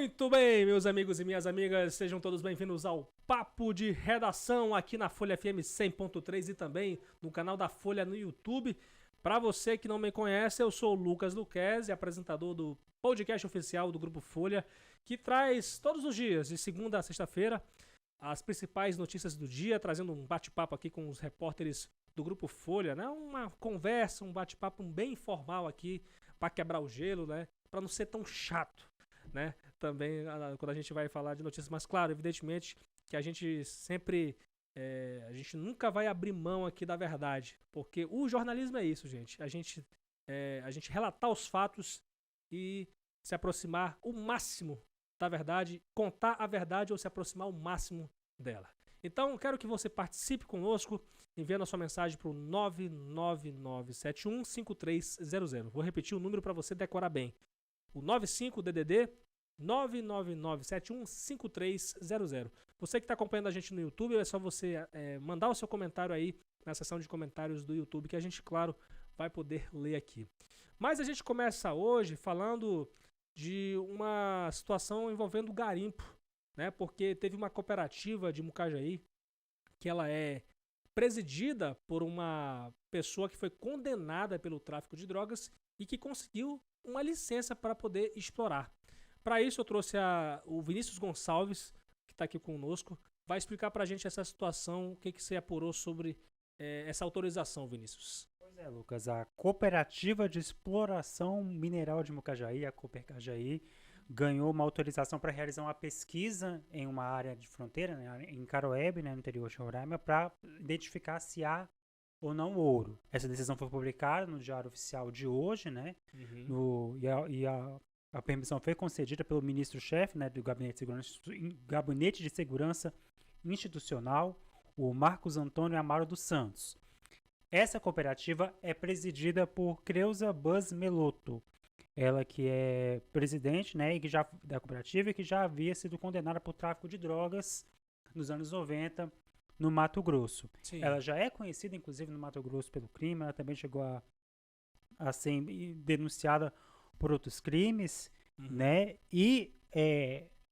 Muito bem, meus amigos e minhas amigas, sejam todos bem-vindos ao Papo de Redação aqui na Folha FM 100.3 e também no canal da Folha no YouTube. Para você que não me conhece, eu sou o Lucas Luquezzi, apresentador do podcast oficial do Grupo Folha, que traz todos os dias, de segunda a sexta-feira, as principais notícias do dia, trazendo um bate-papo aqui com os repórteres do Grupo Folha, né? Uma conversa, um bate-papo bem informal aqui, para quebrar o gelo, né? Para não ser tão chato, né? Também quando a gente vai falar de notícias, mas claro, evidentemente que a gente sempre a gente nunca vai abrir mão aqui da verdade, porque o jornalismo é isso, gente. A gente relatar os fatos e se aproximar o máximo da verdade, contar a verdade ou se aproximar o máximo dela. Então, quero que você participe conosco, enviando a sua mensagem para o 999715300. Vou repetir o número para você decorar bem. O 95DDD 999715300. Você que está acompanhando a gente no YouTube, é só você mandar o seu comentário aí na seção de comentários do YouTube, que a gente, claro, vai poder ler aqui. Mas a gente começa hoje falando de uma situação envolvendo garimpo, né? Porque teve uma cooperativa de Mucajaí que ela é presidida por uma pessoa que foi condenada pelo tráfico de drogas e que conseguiu uma licença para poder explorar. Para isso eu trouxe o Vinícius Gonçalves, que está aqui conosco, vai explicar para a gente essa situação, o que você apurou sobre essa autorização, Vinícius. Pois é, Lucas, a Cooperativa de Exploração Mineral de Mucajaí, a Copercajaí, ganhou uma autorização para realizar uma pesquisa em uma área de fronteira, né, em Caroebe, né, no interior de Roraima, para identificar se há ou não ouro. Essa decisão foi publicada no Diário Oficial de hoje, né? Uhum. A permissão foi concedida pelo ministro-chefe, né, do Gabinete de Segurança Institucional, o Marcos Antônio Amaro dos Santos. Essa cooperativa é presidida por Creuza Buzz Melotto, ela que é presidente, né, da cooperativa e que já havia sido condenada por tráfico de drogas nos anos 90 no Mato Grosso. Sim. Ela já é conhecida, inclusive, no Mato Grosso pelo crime, ela também chegou a ser denunciada por outros crimes, né, e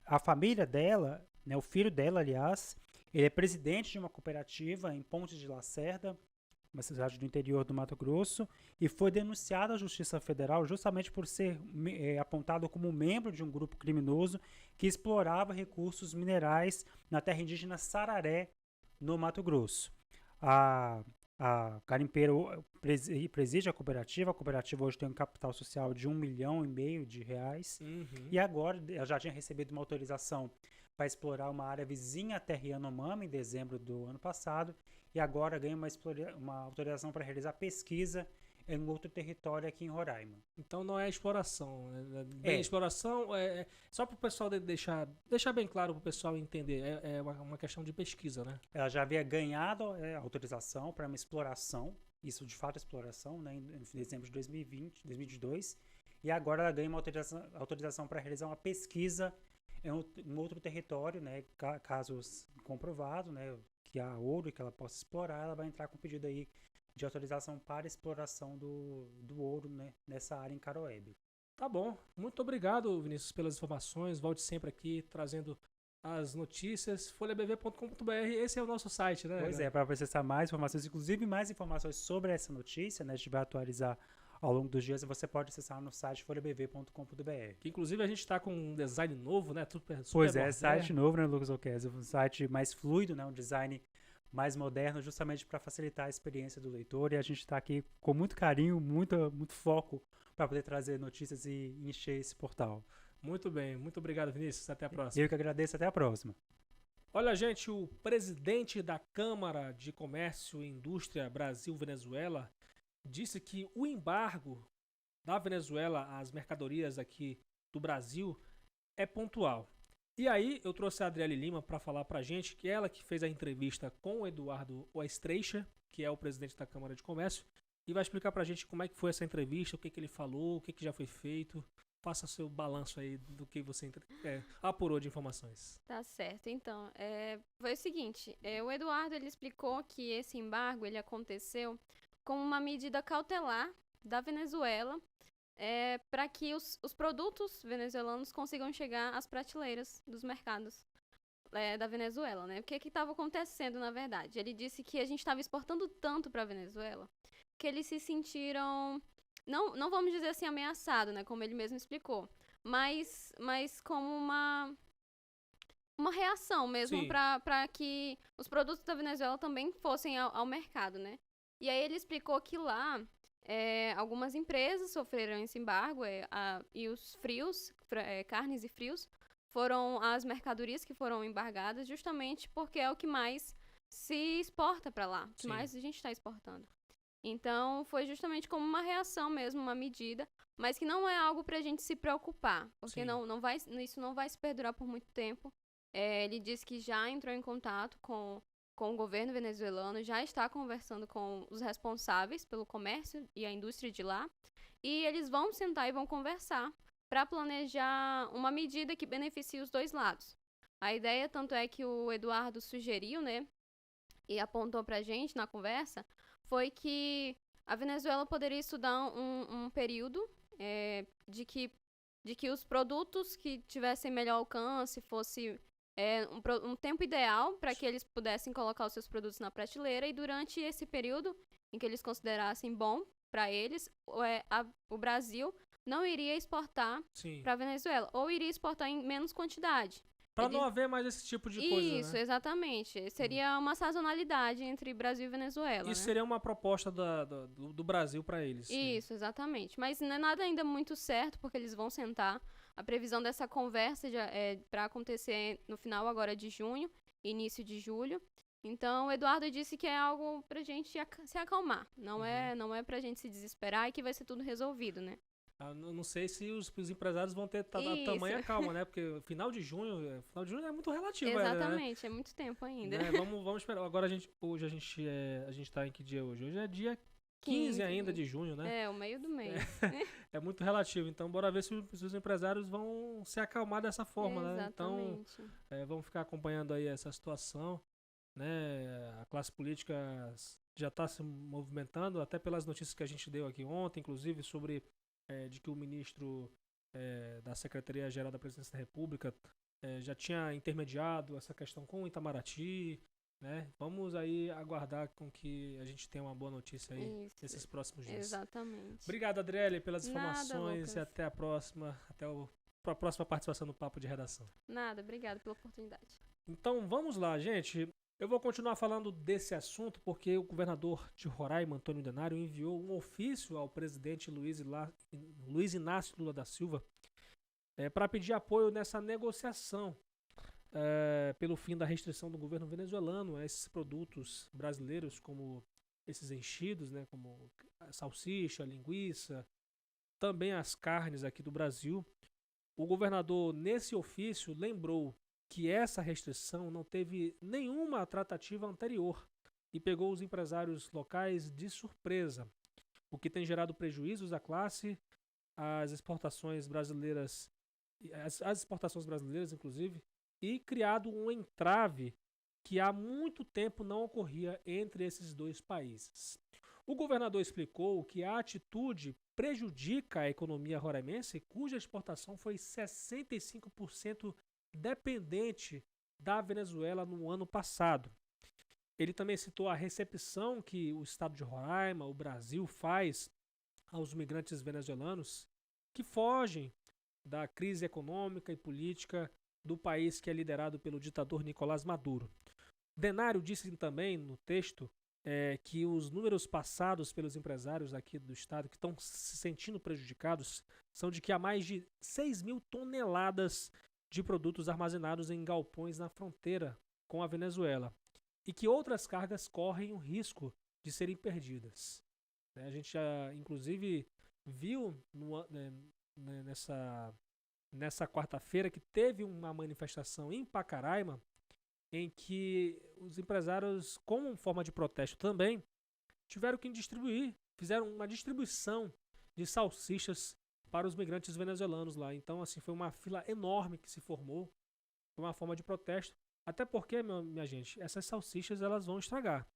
a família dela, né, o filho dela, aliás, ele é presidente de uma cooperativa em Pontes de Lacerda, uma cidade do interior do Mato Grosso, e foi denunciado à Justiça Federal justamente por ser apontado como membro de um grupo criminoso que explorava recursos minerais na terra indígena Sararé, no Mato Grosso. A garimpeira preside a cooperativa hoje tem um capital social de R$1,5 milhão de reais, e agora ela já tinha recebido uma autorização para explorar uma área vizinha à terra Yanomami em dezembro do ano passado, e agora ganha uma autorização para realizar pesquisa em outro território aqui em Roraima. Então não é exploração, exploração só para o pessoal deixar bem claro para o pessoal entender, é uma questão de pesquisa, né? Ela já havia ganhado autorização para uma exploração, isso de fato é exploração, né, em dezembro de 2022, e agora ela ganha uma autorização para realizar uma pesquisa em um outro território, né, caso comprovado, né, que há ouro e que ela possa explorar, ela vai entrar com pedido aí de autorização para exploração do ouro, né, nessa área em Caroebe. Tá bom. Muito obrigado, Vinícius, pelas informações. Volte sempre aqui trazendo as notícias. folhabv.com.br, esse é o nosso site, né? Pois é, para acessar mais informações, inclusive mais informações sobre essa notícia, né, a gente vai atualizar ao longo dos dias, você pode acessar no site folhabv.com.br. Que inclusive a gente está com um design novo, né? Super pois é, site novo, né, Lucas Luquezzi? Um site mais fluido, né, um design mais moderno, justamente para facilitar a experiência do leitor, e a gente está aqui com muito carinho, muito foco para poder trazer notícias e encher esse portal. Muito bem, muito obrigado, Vinícius, até a próxima. Eu que agradeço, até a próxima. Olha, gente, o presidente da Câmara de Comércio e Indústria Brasil-Venezuela disse que o embargo da Venezuela às mercadorias aqui do Brasil é pontual. E aí eu trouxe a Adriele Lima para falar para a gente, que ela que fez a entrevista com o Eduardo Oestreicher, que é o presidente da Câmara de Comércio, e vai explicar para a gente como é que foi essa entrevista, o que ele falou, o que já foi feito. Faça seu balanço aí do que você apurou de informações. Tá certo. Então, foi o seguinte, o Eduardo ele explicou que esse embargo ele aconteceu como uma medida cautelar da Venezuela para que os produtos venezuelanos consigam chegar às prateleiras dos mercados da Venezuela, né? O que estava acontecendo, na verdade? Ele disse que a gente estava exportando tanto para a Venezuela que eles se sentiram, não vamos dizer assim, ameaçados, né? Como ele mesmo explicou, mas como uma reação mesmo Sim. para que os produtos da Venezuela também fossem ao mercado, né? E aí ele explicou que lá algumas empresas sofreram esse embargo e os frios, carnes e frios, foram as mercadorias que foram embargadas justamente porque é o que mais se exporta para lá, o que Sim. mais a gente está exportando. Então, foi justamente como uma reação mesmo, uma medida, mas que não é algo pra gente se preocupar, porque Sim. isso não vai se perdurar por muito tempo. Ele disse que já entrou em contato com o governo venezuelano, já está conversando com os responsáveis pelo comércio e a indústria de lá, e eles vão sentar e vão conversar para planejar uma medida que beneficie os dois lados. A ideia, tanto é que o Eduardo sugeriu, né, e apontou pra gente na conversa, foi que a Venezuela poderia estudar um período de que os produtos que tivessem melhor alcance fosse um tempo ideal para que eles pudessem colocar os seus produtos na prateleira, e durante esse período em que eles considerassem bom para eles, o Brasil não iria exportar Sim. para a Venezuela, ou iria exportar em menos quantidade. Pra não haver mais esse tipo de coisa, Isso, né? exatamente. Seria uma sazonalidade entre Brasil e Venezuela, Isso né? seria uma proposta do Brasil pra eles. Isso, exatamente. Mas não é nada ainda muito certo, porque eles vão sentar. A previsão dessa conversa é para acontecer no final agora de junho, início de julho. Então, o Eduardo disse que é algo pra gente se acalmar. Não é pra gente se desesperar e que vai ser tudo resolvido, né? Não sei se os empresários vão ter Isso. tamanha calma, né? Porque final de junho é muito relativo, Exatamente, né? é muito tempo ainda. Né? Vamos esperar. Agora hoje a gente tá em que dia hoje? Hoje é dia 15 ainda de junho, né? É, o meio do mês. É muito relativo. Então, bora ver se os empresários vão se acalmar dessa forma, né? Então, Exatamente. vamos ficar acompanhando aí essa situação, né? A classe política já está se movimentando, até pelas notícias que a gente deu aqui ontem, inclusive sobre de que o ministro da Secretaria-Geral da Presidência da República já tinha intermediado essa questão com o Itamaraty, né? Vamos aí aguardar com que a gente tenha uma boa notícia aí Isso. nesses próximos dias. Exatamente. Obrigado, Adriele, pelas Nada, informações Lucas. e até a próxima. A próxima participação no Papo de Redação. Nada, obrigado pela oportunidade. Então vamos lá, gente. Eu vou continuar falando desse assunto porque o governador de Roraima, Antônio Denário, enviou um ofício ao presidente Luiz Inácio Lula da Silva para pedir apoio nessa negociação pelo fim da restrição do governo venezuelano a esses produtos brasileiros, como esses enchidos, né, como a salsicha, a linguiça, também as carnes aqui do Brasil. O governador, nesse ofício, lembrou que essa restrição não teve nenhuma tratativa anterior e pegou os empresários locais de surpresa, o que tem gerado prejuízos à classe, às exportações brasileiras, inclusive, e criado um entrave que há muito tempo não ocorria entre esses dois países. O governador explicou que a atitude prejudica a economia roraimense, cuja exportação foi 65% dependente da Venezuela no ano passado. Ele também citou a recepção que o estado de Roraima, o Brasil, faz aos migrantes venezuelanos que fogem da crise econômica e política do país que é liderado pelo ditador Nicolás Maduro. Denário disse também no texto que os números passados pelos empresários aqui do estado que estão se sentindo prejudicados são de que há mais de 6 mil toneladas de produtos armazenados em galpões na fronteira com a Venezuela e que outras cargas correm o risco de serem perdidas. A gente já, inclusive, viu nessa quarta-feira que teve uma manifestação em Pacaraima em que os empresários, como forma de protesto também, tiveram que fizeram uma distribuição de salsichas para os migrantes venezuelanos lá. Então, assim, foi uma fila enorme que se formou, foi uma forma de protesto, até porque, minha gente, essas salsichas elas vão estragar,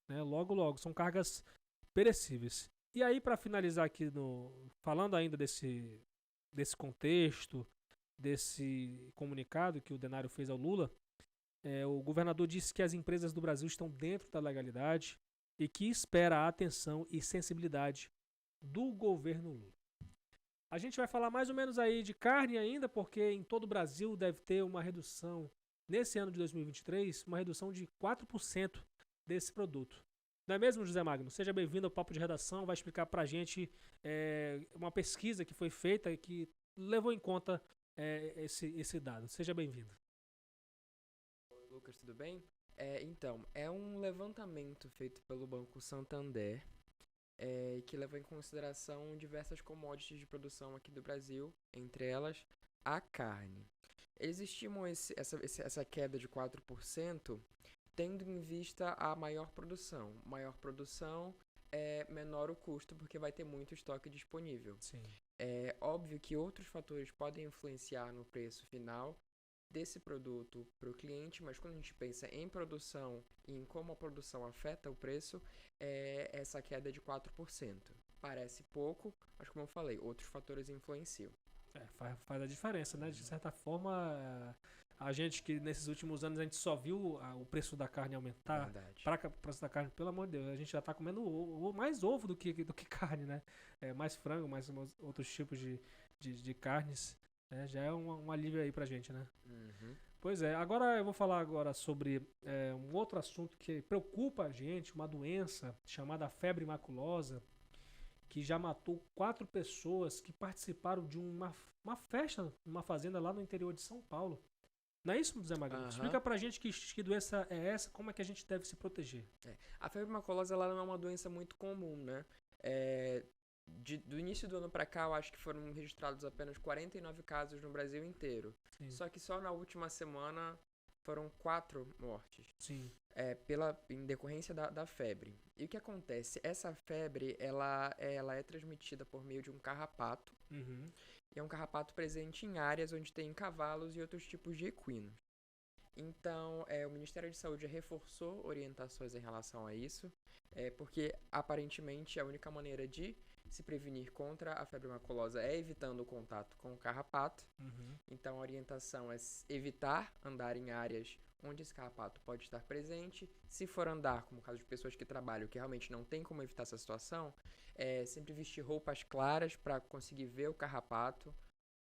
né? Logo, logo, são cargas perecíveis. E aí, para finalizar aqui, falando ainda desse contexto, desse comunicado que o Denário fez ao Lula, o governador disse que as empresas do Brasil estão dentro da legalidade e que espera a atenção e sensibilidade do governo Lula. A gente vai falar mais ou menos aí de carne ainda, porque em todo o Brasil deve ter uma redução, nesse ano de 2023, uma redução de 4% desse produto. Não é mesmo, José Magno? Seja bem-vindo ao Papo de Redação, vai explicar pra gente uma pesquisa que foi feita e que levou em conta esse dado. Seja bem-vindo. Oi, Lucas, tudo bem? Então, é um levantamento feito pelo Banco Santander, que levou em consideração diversas commodities de produção aqui do Brasil, entre elas a carne. Eles estimam essa queda de 4%, tendo em vista a maior produção. Maior produção é menor o custo, porque vai ter muito estoque disponível. Sim. É óbvio que outros fatores podem influenciar no preço final desse produto para o cliente, mas quando a gente pensa em produção e em como a produção afeta o preço, essa queda é de 4%. Parece pouco, mas como eu falei, outros fatores influenciam. Faz a diferença, né? De certa forma, a gente que nesses últimos anos a gente só viu o preço da carne aumentar. Verdade. O preço da carne, pelo amor de Deus, a gente já tá comendo mais ovo do que carne, né? Mais frango, mais outros tipos de carnes. Já é um alívio aí pra gente, né? Uhum. Pois é, agora eu vou falar agora sobre um outro assunto que preocupa a gente, uma doença chamada febre maculosa, que já matou 4 pessoas que participaram de uma festa numa fazenda lá no interior de São Paulo. Não é isso, Zé Magno? Aham. Explica pra gente que doença é essa, como é que a gente deve se proteger. A febre maculosa ela não é uma doença muito comum, né? Do início do ano para cá, eu acho que foram registrados apenas 49 casos no Brasil inteiro. Sim. Só que só na última semana foram 4 mortes. Sim. Em decorrência da febre. E o que acontece? Essa febre, ela é transmitida por meio de um carrapato. Uhum. E é um carrapato presente em áreas onde tem cavalos e outros tipos de equinos. Então, o Ministério de Saúde reforçou orientações em relação a isso, porque aparentemente a única maneira de se prevenir contra a febre maculosa é evitando o contato com o carrapato. Uhum. Então, a orientação é evitar andar em áreas onde esse carrapato pode estar presente. Se for andar, como o caso de pessoas que trabalham, que realmente não tem como evitar essa situação, sempre vestir roupas claras para conseguir ver o carrapato.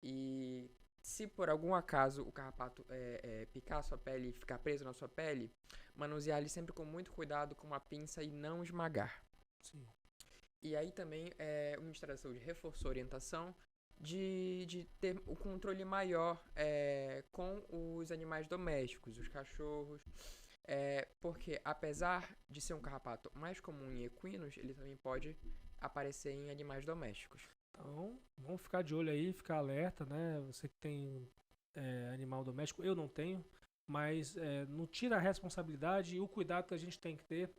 E se por algum acaso o carrapato picar a sua pele e ficar preso na sua pele, manusear ele sempre com muito cuidado com uma pinça e não esmagar. Sim. E aí também o Ministério da Saúde reforçou a orientação de ter o controle maior com os animais domésticos, os cachorros, porque apesar de ser um carrapato mais comum em equinos, ele também pode aparecer em animais domésticos. Então, vamos ficar de olho aí, ficar alerta, né? Você que tem animal doméstico, eu não tenho, mas não tira a responsabilidade e o cuidado que a gente tem que ter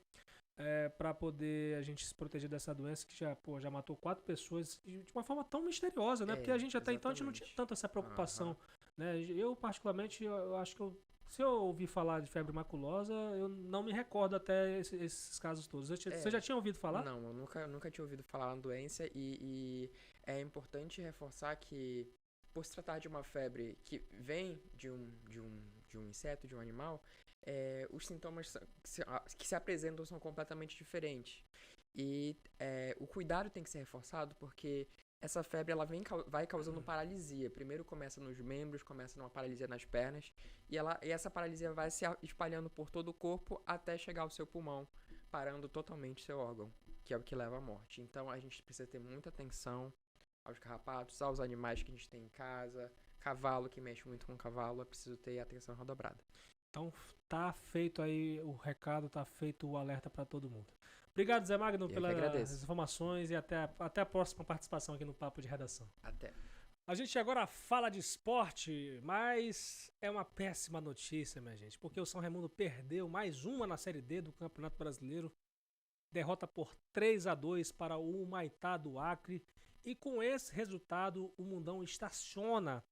para poder a gente se proteger dessa doença que já matou 4 pessoas de uma forma tão misteriosa, né? Porque a gente até então a gente não tinha tanto essa preocupação, né? Eu particularmente, eu acho que se eu ouvir falar de febre maculosa, eu não me recordo até esses casos todos. Você já tinha ouvido falar? Não, eu nunca tinha ouvido falar na doença e é importante reforçar que, por se tratar de uma febre que vem de um inseto, de um animal, os sintomas que se apresentam são completamente diferentes. E o cuidado tem que ser reforçado porque essa febre ela vai causando paralisia. Primeiro começa nos membros, começa numa paralisia nas pernas, e essa paralisia vai se espalhando por todo o corpo até chegar ao seu pulmão, parando totalmente seu órgão, que é o que leva à morte. Então a gente precisa ter muita atenção aos carrapatos, aos animais que a gente tem em casa, cavalo que mexe muito com o cavalo, é preciso ter atenção redobrada. Então tá feito aí o recado, tá feito o alerta para todo mundo. Obrigado, Zé Magno, pelas informações e até a próxima participação aqui no Papo de Redação. Até. A gente agora fala de esporte, mas é uma péssima notícia, minha gente, porque o São Raimundo perdeu mais uma na Série D do Campeonato Brasileiro. Derrota por 3-2 para o Humaitá do Acre. E com esse resultado, o Mundão estaciona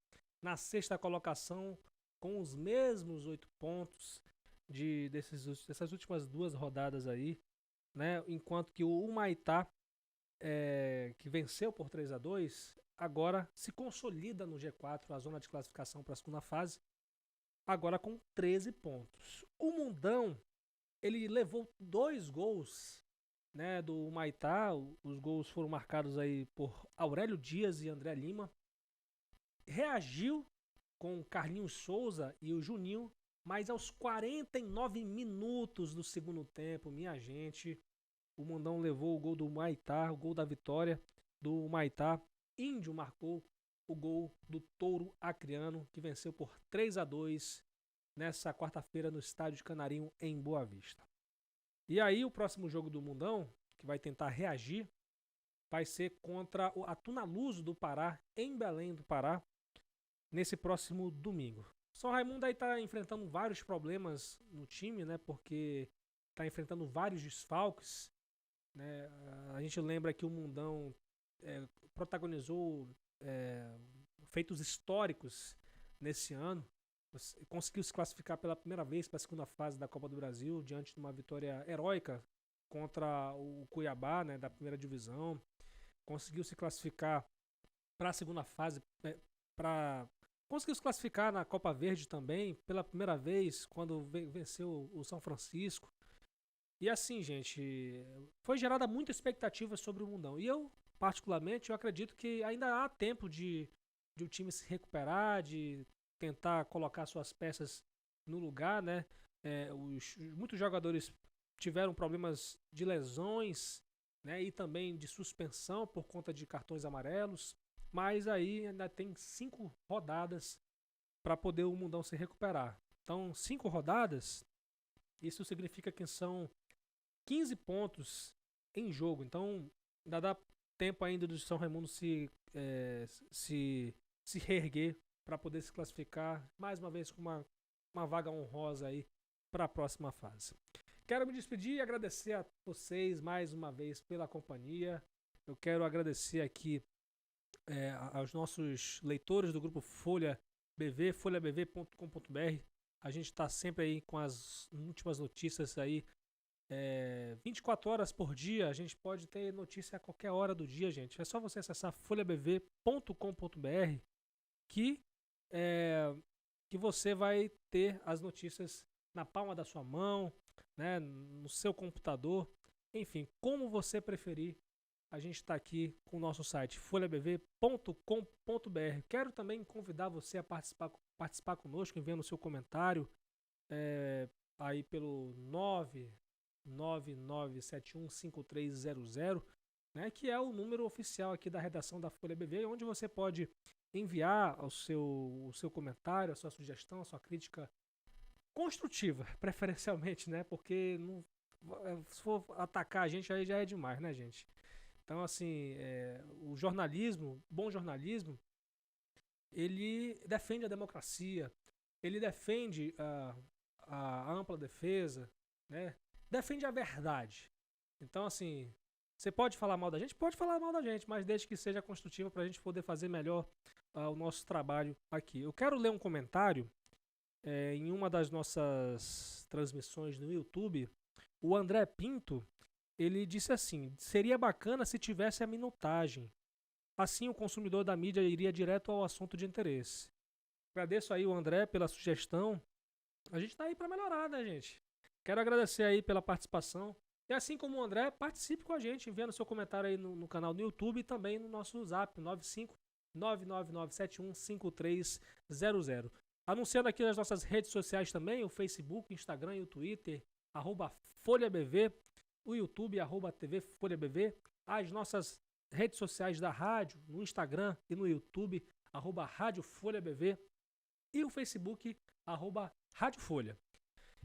na 6ª colocação com os mesmos 8 pontos dessas últimas 2 rodadas aí, né? Enquanto que o Humaitá que venceu por 3-2, agora se consolida no G4, a zona de classificação para a segunda fase, agora com 13 pontos. O Mundão, ele levou 2 gols, né, do Humaitá. Os gols foram marcados aí por Aurélio Dias e André Lima. Reagiu com Carlinhos Souza e o Juninho, mas aos 49 minutos do segundo tempo, minha gente, o Mundão levou o gol do Humaitá, o gol da vitória do Humaitá. Índio marcou o gol do Touro Acreano, que venceu por 3-2 nessa quarta-feira no estádio de Canarinho, em Boa Vista. E aí o próximo jogo do Mundão, que vai tentar reagir, vai ser contra a Tunaluso do Pará, em Belém do Pará, nesse próximo domingo. São Raimundo aí tá enfrentando vários problemas no time, né? Porque tá enfrentando vários desfalques, né? A gente lembra que o Mundão protagonizou feitos históricos nesse ano. Conseguiu se classificar pela primeira vez para a segunda fase da Copa do Brasil, diante de uma vitória heróica contra o Cuiabá, né, da primeira divisão. Conseguiu se classificar para a segunda fase, conseguiu se classificar na Copa Verde também, pela primeira vez, quando venceu o São Francisco. E assim, gente, foi gerada muita expectativa sobre o Mundão. E eu, particularmente, eu acredito que ainda há tempo de o time se recuperar, de tentar colocar suas peças no lugar, né? Muitos jogadores tiveram problemas de lesões, né? E também de suspensão por conta de cartões amarelos. Mas aí ainda tem 5 rodadas para poder o Mundão se recuperar. Então, 5 rodadas, isso significa que são 15 pontos em jogo. Então, ainda dá tempo ainda do São Raimundo se reerguer para poder se classificar mais uma vez com uma vaga honrosa aí para a próxima fase. Quero me despedir e agradecer a vocês mais uma vez pela companhia. Eu quero agradecer aqui aos nossos leitores do grupo Folha BV, folhabv.com.br. A gente está sempre aí com as últimas notícias aí, 24 horas por dia. A gente pode ter notícia a qualquer hora do dia, gente. É só você acessar folhabv.com.br que você vai ter as notícias na palma da sua mão, né, no seu computador, enfim, como você preferir. A gente está aqui com o nosso site folhabv.com.br. Quero também convidar você a participar conosco, enviando o seu comentário aí pelo 999715300, né, que é o número oficial aqui da redação da Folha BV, onde você pode enviar o seu comentário, a sua sugestão, a sua crítica construtiva, preferencialmente, né? Porque se for atacar a gente, aí já é demais, né, gente? Então, assim, o jornalismo, bom jornalismo, ele defende a democracia, ele defende a ampla defesa, né? Defende a verdade. Então, assim, você pode falar mal da gente? Pode falar mal da gente, mas desde que seja construtivo para a gente poder fazer melhor o nosso trabalho aqui. Eu quero ler um comentário em uma das nossas transmissões no YouTube. O André Pinto, ele disse assim: seria bacana se tivesse a minutagem. Assim o consumidor da mídia iria direto ao assunto de interesse. Agradeço aí o André pela sugestão. A gente está aí para melhorar, né, gente? Quero agradecer aí pela participação. E assim como o André, participe com a gente, enviando seu comentário aí no canal do YouTube e também no nosso zap 95999715300. Anunciando aqui as nossas redes sociais também, o Facebook, o Instagram e o Twitter, @FolhaBV, o YouTube, @TV Folha BV, as nossas redes sociais da rádio, no Instagram e no YouTube, @Rádio Folha BV, e o Facebook, @Rádio Folha.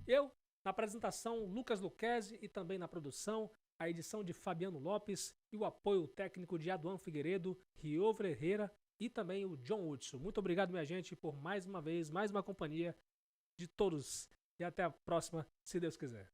Eu, na apresentação, Lucas Luquezzi, e também na produção, a edição de Fabiano Lopes e o apoio técnico de Aduan Figueiredo, Rio Ferreira e também o John Hudson. Muito obrigado, minha gente, por mais uma vez, mais uma companhia de todos. E até a próxima, se Deus quiser.